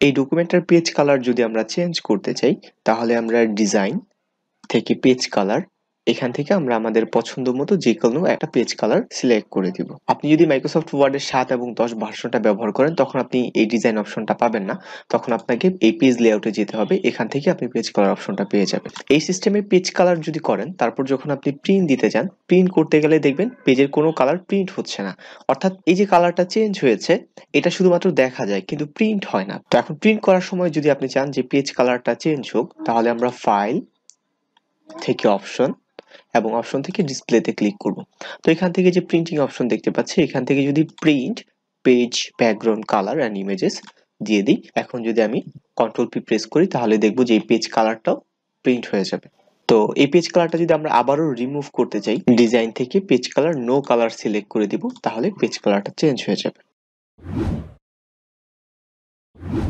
এই ডকুমেন্টের page colour যদি আমরা চেঞ্জ করতে চাই তাহলে আমরা ডিজাইন থেকে পেজ কালার, এখান থেকে আমরা আমাদের পছন্দ মতো যে কোনো একটা পেজ কালার সিলেক্ট করে দিব। আপনি যদি মাইক্রোসফট ওয়ার্ডের 7 এবং 10 ভার্সনটা ব্যবহার করেন তখন আপনি এই ডিজাইন অপশনটা পাবেন না, তখন আপনাকে এই পেজ লেআউটে যেতে হবে, এখান থেকে আপনি পেজ কালার অপশনটা পেয়ে যাবেন। এই সিস্টেমে পেজ কালার যদি করেন, তারপর যখন আপনি প্রিন্ট দিতে যান, প্রিন্ট করতে গেলে দেখবেন পেজের কোনো কালার প্রিন্ট হচ্ছে না, অর্থাৎ এই যে কালারটা চেঞ্জ হয়েছে এটা শুধুমাত্র দেখা যায় কিন্তু প্রিন্ট হয় না। তো এখন প্রিন্ট করার সময় যদি আপনি চান যে পেজ কালারটা চেঞ্জ হোক, তাহলে আমরা ফাইল থেকে অপশন এবং অপশন থেকে ডিসপ্লেতে ক্লিক করব। তো এখান থেকে যে প্রিন্টিং অপশন দেখতে পাচ্ছি, এখান থেকে যদি print page background colour and images দিয়ে দিই, এখন যদি আমি কন্ট্রোল পি প্রেস করি তাহলে দেখব যে এই পেজ কালারটাও প্রিন্ট হয়ে যাবে। তো এই পেজ কালারটা যদি আমরা আবারও রিমুভ করতে চাই, ডিজাইন থেকে page colour no colour select করে দিব, তাহলে পেজ কালারটা চেঞ্জ হয়ে যাবে।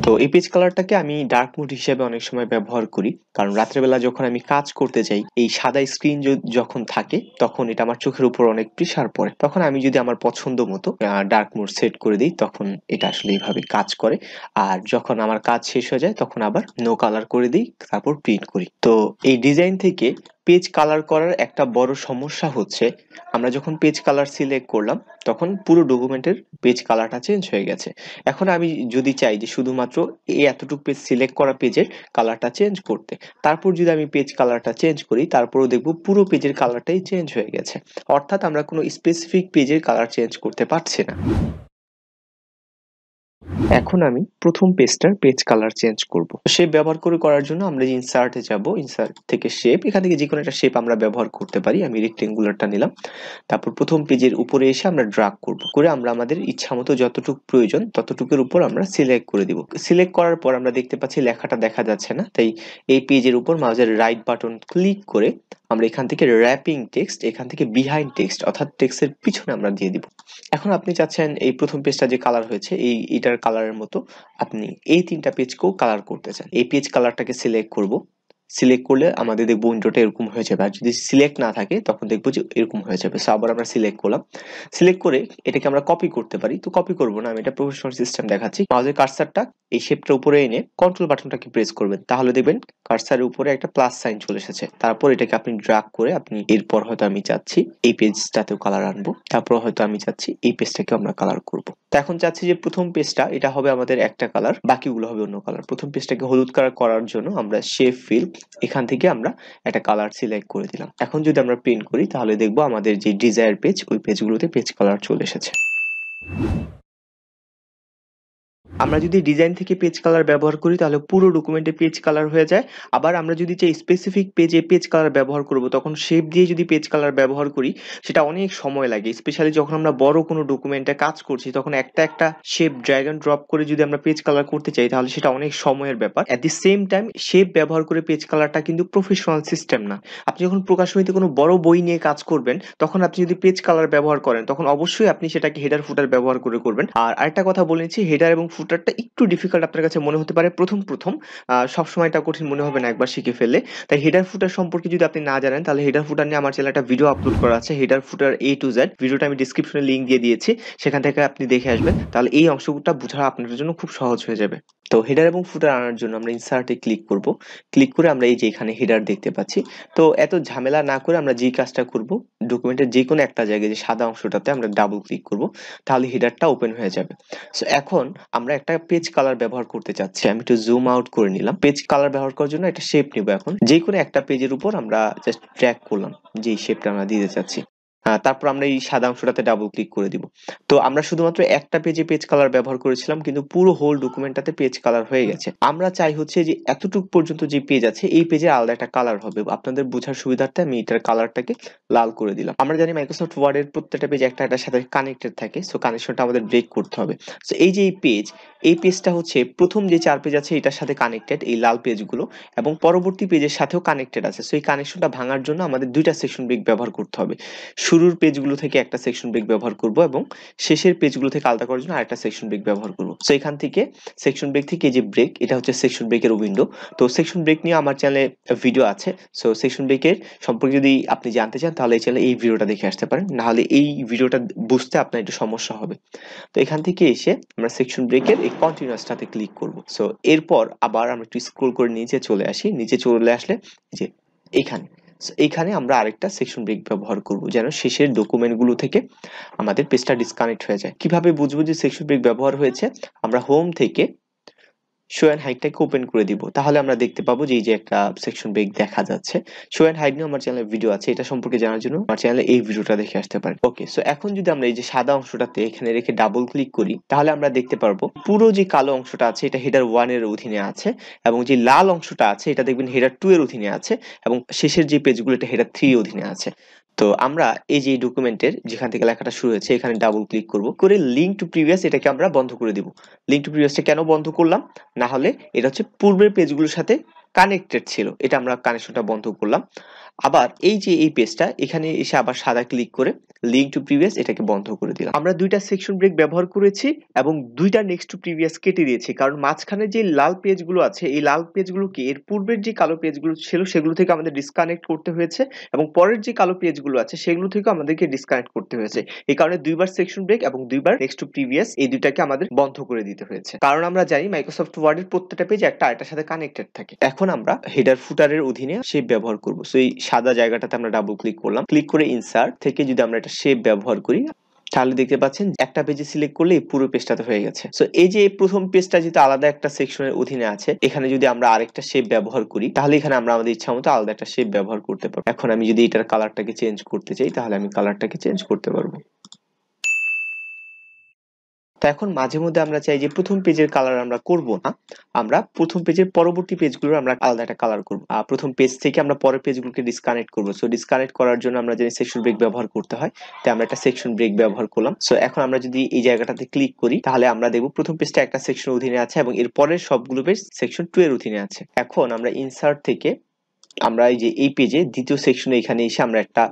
তো এই পেজ কালারটাকে আমি ডার্ক মোড হিসেবে অনেক সময় ব্যবহার করি, কারণ রাত্রেবেলা যখন আমি কাজ করতে যাই, এই সাদা স্ক্রিন যখন থাকে তখন এটা আমার চোখের উপর অনেক প্রেসার পড়ে, তখন আমি যদি আমার পছন্দ মতো ডার্ক মোড সেট করে দিই তখন এটা আসলে এইভাবে কাজ করে। আর যখন আমার কাজ শেষ হয়ে যায় তখন আবার নো কালার করে দিই, তারপর প্রিন্ট করি। তো এই ডিজাইন থেকে পেজ কালার করার একটা বড় সমস্যা হচ্ছে, আমরা যখন পেজ কালার সিলেক্ট করলাম তখন পুরো ডকুমেন্টের পেজ কালারটা চেঞ্জ হয়ে গেছে। এখন আমি যদি চাই যে শুধুমাত্র এই এতটুকু পেজ সিলেক্ট করা পেজের কালারটা চেঞ্জ করতে, তারপর যদি আমি পেজ কালারটা চেঞ্জ করি তারপরও দেখব পুরো পেজের কালারটাই চেঞ্জ হয়ে গেছে, অর্থাৎ আমরা কোনো স্পেসিফিক পেজের কালার চেঞ্জ করতে পারছি না। এখন আমি প্রথম পেজটার পেজ কালার চেঞ্জ করব। শেপ ব্যবহার করার জন্য আমরা ইনসার্টে যাব, ইনসার্ট থেকে শেপ, এখান থেকে যে কোনো একটা শেপ আমরা ব্যবহার করতে পারি। আমি রেক্টেঙ্গুলারটা নিলাম, তারপর প্রথম পেজের উপরে এসে আমরা ড্র্যাগ করব, করে আমরা আমাদের ইচ্ছা মতো যতটুকু প্রয়োজন ততটুকুর উপর আমরা সিলেক্ট করে দিব। সিলেক্ট করার পর আমরা দেখতে পাচ্ছি লেখাটা দেখা যাচ্ছে না, তাই এই পেজের উপর মাউসের রাইট বাটন ক্লিক করে আমরা এখান থেকে র্যাপিং টেক্সট, এখান থেকে বিহাইন্ড টেক্সট অর্থাৎ টেক্সটের পিছনে আমরা দিয়ে দিব। এখন আপনি চাচ্ছেন এই প্রথম পেজটা যে কালার হয়েছে এটার কালারের মতো আপনি এই 3টা পেজকেও কালার করতে চান, এই পেজ কালারটাকে সিলেক্ট করব। সিলেক্ট করলে আমাদের দেখবো উইন্ডোটা এরকম হয়ে যাবে, আর যদি সিলেক্ট না থাকে তখন দেখবো যে এরকম হয়ে যাবে। সো আবার আমরা সিলেক্ট করলাম, সিলেক্ট করে এটাকে আমরা কপি করতে পারি। তো কপি করব না, আমি এটা প্রফেশনাল সিস্টেম দেখাচ্ছি। মাউসের কার্সারটা এই শেপটার উপরে এনে কন্ট্রোল বাটনটাকে প্রেস করবেন, তাহলে দেখবেন কার্সারের উপরে একটা প্লাস সাইন চলে এসেছে। তারপর এটাকে আপনি ড্র্যাগ করে আপনি এরপর হয়তো আমি চাচ্ছি এই পেজটাতেও কালার আনবো, তারপর হয়তো আমি চাচ্ছি এই পেজটাকে আমরা কালার করব। তো এখন চাচ্ছি যে প্রথম পেজটা এটা হবে আমাদের একটা কালার, বাকিগুলো হবে অন্য কালার। প্রথম পেজটাকে হলুদ কালার করার জন্য আমরা শেপ ফিল, এখান থেকে আমরা একটা কালার সিলেক্ট করে দিলাম। এখন যদি আমরা প্রিন্ট করি তাহলে দেখবো আমাদের যে ডিজায়ার পেজ ওই পেজগুলোতে পেজ কালার চলে এসেছে। আমরা যদি ডিজাইন থেকে পেজ কালার ব্যবহার করি তাহলে পুরো ডকুমেন্টে পেজ কালার হয়ে যায়। আবার আমরা যদি চাই স্পেসিফিক পেজে পেজ কালার ব্যবহার করব, তখন শেপ দিয়ে যদি পেজ কালার ব্যবহার করি সেটা অনেক সময় লাগে, স্পেশালি যখন আমরা বড় কোনো ডকুমেন্টে কাজ করছি তখন একটা একটা শেপ ড্র্যাগ এন্ড ড্রপ করে যদি আমরা পেজ কালার করতে চাই তাহলে সেটা অনেক সময়ের ব্যাপার। এট দি সেম টাইম শেপ ব্যবহার করে পেজ কালারটা কিন্তু প্রফেশনাল সিস্টেম না। আপনি যখন প্রকাশনীতে কোনো বড় বই নিয়ে কাজ করবেন তখন আপনি যদি পেজ কালার ব্যবহার করেন তখন অবশ্যই আপনি সেটাকে হেডার ফুটার ব্যবহার করে করবেন। আর আরেকটা কথা বলেছি, হেডার এবং ফুটারটা একটু ডিফিকাল্ট আপনার কাছে মনে হতে পারে প্রথম প্রথম, সবসময় এটা কঠিন মনে হবে না একবার শিখে ফেললে। তাই হেডার ফুটার সম্পর্কে যদি আপনি না জানেন তাহলে হেডার ফুটার নিয়ে আমার চ্যানেলে একটা ভিডিও আপলোড করা আছে, header footer A to Z, ভিডিওটা আমি ডেসক্রিপশনে লিংক দিয়ে দিয়েছি, সেখান থেকে আপনি দেখে আসবেন, তাহলে এই অংশটা বোঝা আপনার জন্য খুব সহজ হয়ে যাবে। তো হেডার এবং ফুটার আনার জন্য আমরা ইনসার্টে ক্লিক করব, ক্লিক করে আমরা এই যে এখানে হেডার দেখতে পাচ্ছি। তো এত ঝামেলা না করে আমরা যে কাজটা করব, ডকুমেন্টের যে কোনো একটা জায়গায় যে সাদা অংশটাতে আমরা ডাবল ক্লিক করব, তাহলে হেডারটা ওপেন হয়ে যাবে। সো এখন আমরা একটা পেজ কালার ব্যবহার করতে চাচ্ছি, আমি একটু জুম আউট করে নিলাম। পেজ কালার ব্যবহার করার জন্য একটা শেপ নিব, এখন যে কোনো একটা পেজের উপর আমরা জাস্ট ড্র্যাগ করলাম যে শেপটা আমরা দিতে চাচ্ছি, তারপর আমরা এই সাদা অংশটাতে ডাবল ক্লিক করে দিব। তো আমরা শুধুমাত্র একটা পেজে পেজ কালার ব্যবহার করেছিলাম কিন্তু পুরো হোল ডকুমেন্টটাতে পেজ কালার হয়ে গেছে। আমরা চাই হচ্ছে যে এতটুকু পর্যন্ত যে পেজ আছে এই পেজে আলাদা একটা কালার হবে, আপনাদের বোঝার সুবিধার্থে আমি এটার কালারটাকে লাল করে দিলাম। আমরা জানি মাইক্রোসফট ওয়ার্ডের প্রত্যেকটা পেজ একটা একটার সাথে কানেক্টেড থাকে, সো কানেকশনটা আমাদের ব্রেক করতে হবে। সো এই যে এই পেজটা হচ্ছে প্রথম যে 4 পেজ আছে এটার সাথে কানেক্টেড, এই লাল পেজগুলো, এবং পরবর্তী পেজের সাথেও কানেক্টেড আছে। সো এই কানেকশনটা ভাঙার জন্য আমাদের দুইটা সেকশন ব্রেক ব্যবহার করতে হবে। শুরুর পেজগুলো থেকে একটা সেকশন ব্রেক ব্যবহার করব এবং শেষের পেজগুলো থেকে আলাদা করার জন্য আরেকটা সেকশন ব্রেক ব্যবহার করব। সো এখান থেকে সেকশন ব্রেক থেকে যে ব্রেক, এটা হচ্ছে সেকশন ব্রেকের উইন্ডো। তো সেকশন ব্রেক নিয়ে আমার চ্যানেলে ভিডিও আছে। সো সেকশন ব্রেকের সম্পর্কে যদি আপনি জানতে চান তাহলে এই চ্যানেলে এই ভিডিওটা দেখে আসতে পারেন, না হলে এই ভিডিওটা বুঝতে আপনার একটু সমস্যা হবে। তো এখান থেকে এসে আমরা সেকশন ব্রেকের এই কন্টিনিউয়াসটাতে ক্লিক করব। সো এরপর আবার আমরা একটু স্ক্রল করে নিচে চলে আসি। নিচে চলে আসলে যে এইখানে এইখানে আমরা আরেকটা সেকশন ব্রেক ব্যবহার করব যেন শেষের ডকুমেন্টগুলো থেকে আমাদের পেজটা ডিসকানেক্ট হয়ে যায়। কিভাবে বুঝবো যে সেকশন ব্রেক ব্যবহার হয়েছে? আমরা হোম থেকে শো এন্ড হাইডটাকে ওপেন করে দিব, তাহলে আমরা দেখতে পাবো যে এই যে একটা সেকশন ব্রেক দেখা যাচ্ছে। শো এন্ড হাইড নিয়ে আমার চ্যানেলে ভিডিও আছে, এটা সম্পর্কে জানার জন্য আমার চ্যানেলে এই ভিডিওটা দেখে আসতে পারেন। ওকে, সো এখন যদি আমরা এই যে সাদা অংশটাতে এখানে রেখে ডাবল ক্লিক করি তাহলে আমরা দেখতে পারবো পুরো যে কালো অংশটা আছে এটা হেডার 1 এর অধীনে আছে, এবং যে লাল অংশটা আছে এটা দেখবেন হেডার 2 এর অধীনে আছে, এবং শেষের যে পেজগুলো এটা হেডার 3 এর অধীনে আছে। তো আমরা এই যে ডকুমেন্টের যেখান থেকে লেখাটা শুরু হয়েছে এখানে ডাবল ক্লিক করব, করে লিঙ্ক টু প্রিভিয়াস এটাকে আমরা বন্ধ করে দিব। লিঙ্ক টু প্রিভিয়াসটা কেন বন্ধ করলাম? না হলে এটা হচ্ছে পূর্বের পেজগুলোর সাথে কানেক্টেড ছিল, এটা আমরা কানেকশনটা বন্ধ করলাম। আবার এই যে এই পেজটা এখানে এসে আবার সাদা ক্লিক করে লিঙ্ক টু প্রিভিয়াস এটাকে বন্ধ করে দিলাম। আমরা দুইটা সেকশন ব্রেক ব্যবহার করেছি এবং দুইটা নেক্সট টু প্রিভিয়াস কেটে দিয়েছি, কারণ মাঝখানে যে লাল পেজগুলো আছে এই লাল পেজগুলোকে এর পূর্বের যে কালো পেজগুলো ছিল সেগুলো থেকে আমাদের ডিসকানেক্ট করতে হয়েছে, এবং পরের যে কালো পেজগুলো আছে সেগুলো থেকে আমাদেরকে ডিসকানেক্ট করতে হয়েছে। এই কারণে দুইবার সেকশন ব্রেক এবং দুইবার নেক্সট টু প্রিভিয়াস এই দুইটাকে আমাদের বন্ধ করে দিতে হয়েছে, কারণ আমরা জানি মাইক্রোসফট ওয়ার্ডের প্রত্যেকটা পেজ একটা আরেকটার সাথে কানেক্টেড থাকে। এখন আমরা হেডার ফুটারের অধীনে শেপ ব্যবহার করব। সো এই সাদা জায়গাটাতে আমরা ডাবল ক্লিক করলাম, ক্লিক করে ইনসার্ট থেকে যদি আমরা একটা শেপ ব্যবহার করি তাহলে দেখতে পাচ্ছেন একটা পেজে সিলেক্ট করলে পুরো পেজটাতে হয়ে গেছে। সো এই যে প্রথম পেজটা যেটা আলাদা একটা সেকশনের অধীনে আছে, এখানে যদি আমরা আরেকটা শেপ ব্যবহার করি তাহলে এখানে আমরা আমাদের ইচ্ছা মতো আলাদা একটা শেপ ব্যবহার করতে পারবো। এখন আমি যদি এটার কালারটাকে চেঞ্জ করতে চাই তাহলে আমি কালারটাকে চেঞ্জ করতে পারবো। তো এখন মাঝে মধ্যে আমরা চাই যে প্রথম পেজের কালার আমরা করব না, আমরা প্রথম পেজের পরবর্তী পেজগুলো আমরা আলাদা একটা কালার করব। প্রথম পেজ থেকে আমরা পরের পেজগুলোকে ডিসকানেক্ট করব। সো ডিসকানেক্ট করার জন্য আমরা জানি সেকশন ব্রেক ব্যবহার করতে হয়, তাই আমরা একটা সেকশন ব্রেক ব্যবহার করলাম। সো এখন আমরা যদি এই জায়গাটাতে ক্লিক করি তাহলে আমরা দেখব প্রথম পেজটা একটা সেকশনের অধীনে আছে এবং এর পরের সবগুলো পেজ সেকশন 2 এর অধীনে আছে। এখন আমরা ইনসার্ট থেকে আমরা এই যে এই পেজে দ্বিতীয় সেকশনে এখানে এসে আমরা একটা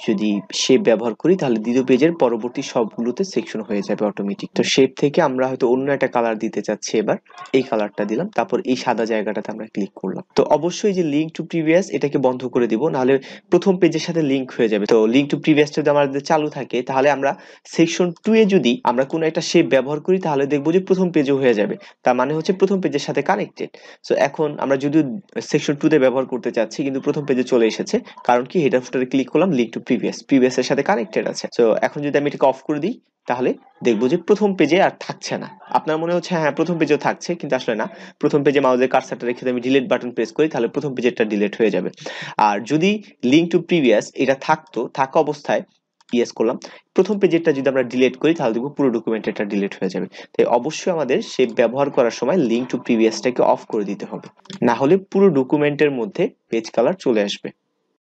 যদি শেপ ব্যবহার করি তাহলে দ্বিতীয় পেজের পরবর্তী সবগুলোতে সেকশন হয়ে যাবে অটোমেটিক। তো শেপ থেকে আমরা হয়তো অন্য একটা কালার দিতে চাচ্ছি, এবার এই কালারটা দিলাম, তারপর এই সাদা জায়গাটাতে আমরা ক্লিক করলাম। তো অবশ্যই যে লিঙ্ক টু প্রিভিয়াস এটাকে বন্ধ করে দিব, নাহলে প্রথম পেজের সাথে লিঙ্ক হয়ে যাবে। তো লিঙ্ক টু প্রিভিয়াস যদি আমাদের চালু থাকে তাহলে আমরা সেকশন 2 এ যদি আমরা কোনো একটা শেপ ব্যবহার করি তাহলে দেখবো যে প্রথম পেজও হয়ে যাবে, তার মানে হচ্ছে প্রথম পেজের সাথে কানেক্টেড। সো এখন আমরা যদি সেকশন 2 তে ব্যবহার করতে চাচ্ছি কিন্তু প্রথম পেজে চলে এসেছে, কারণ কি হেডার ফুটারে ক্লিক করলাম লিঙ্ক টু প্রিভিয়াস এর সাথে কানেক্টেড আছে। সো এখন যদি আমি এটাকে অফ করে দিই তাহলে দেখবো যে প্রথম পেজে আর থাকছে না। আপনার মনে হচ্ছে হ্যাঁ প্রথম পেজেও থাকছে, কিন্তু আসলে না। প্রথম পেজে মাউসের কার্সারটা রেখে আমি ডিলিট বাটন প্রেস করি তাহলে প্রথম পেজেরটা ডিলিট হয়ে যাবে। আর যদি লিঙ্ক টু প্রিভিয়াস এটা থাকা অবস্থায় ইয়েস করলাম, প্রথম পেজেরটা যদি আমরা ডিলিট করি তাহলে দেখবো পুরো ডকুমেন্টটা ডিলিট হয়ে যাবে। তাই অবশ্যই আমাদের শেপ ব্যবহার করার সময় লিঙ্ক টু প্রিভিয়াসটাকে অফ করে দিতে হবে, না হলে পুরো ডকুমেন্টের মধ্যে পেজ কালার চলে আসবে।